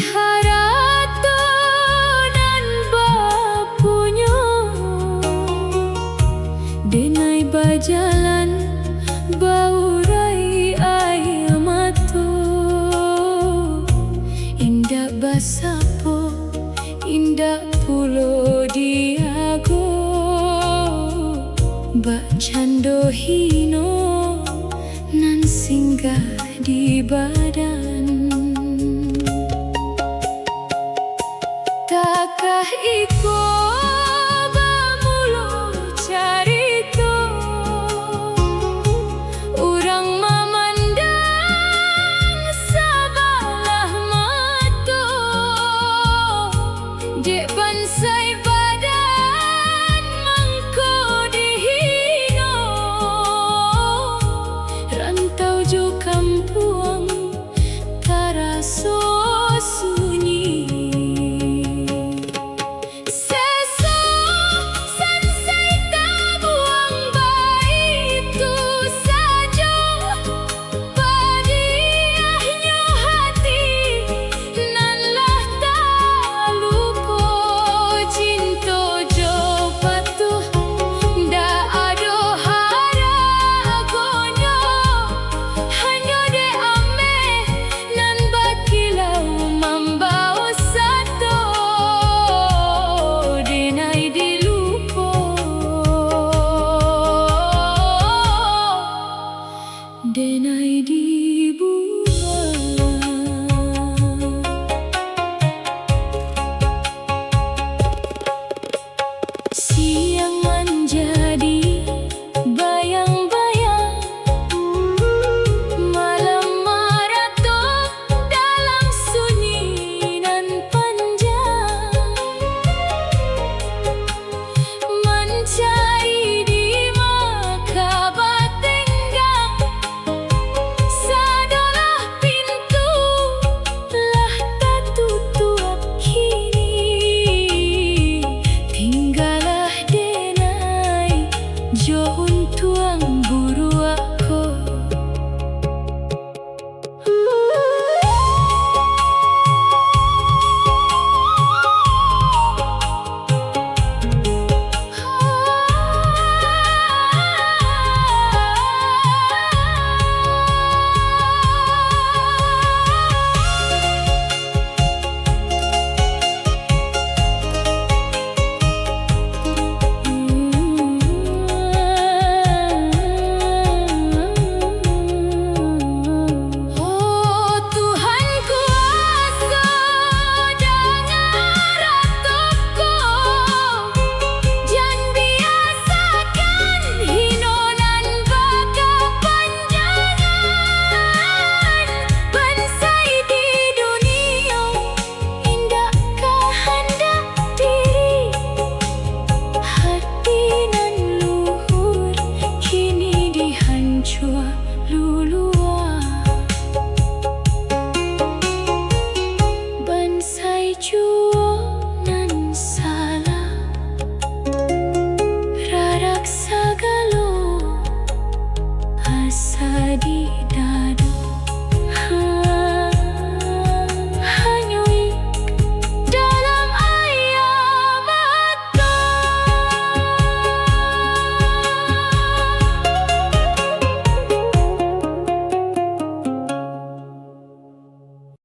harato nan bapunyo denai bajalan baurai ai amato indah basapo indah pulo diago bak cando hino nan singgah di badan takah iko bamulo carito urang mamandang sabalah mato dek bansai badan mangko dihino rantau jo kampung taraso sunyi seso sansai tabuang baitu sajo padiahnya hati nan lah taluko cinto jo patuh nda ado haragonyo hanya de ame nan bakilau mambao sato denai dilupo denai dibuang siang menjadi bayang-bayang malam maratuk dalam sunyi nan panjang mencari di maka batenggang sadolah pintu lah tertutup kini tinggalah denai jo untuang buru aku Oh Tuhan kuasa dengar ratuku jan biasakan hinonan baga panjangan bansai di dunia indakkah hendak diri hati nan luhur kini dihancur luluah bansai jua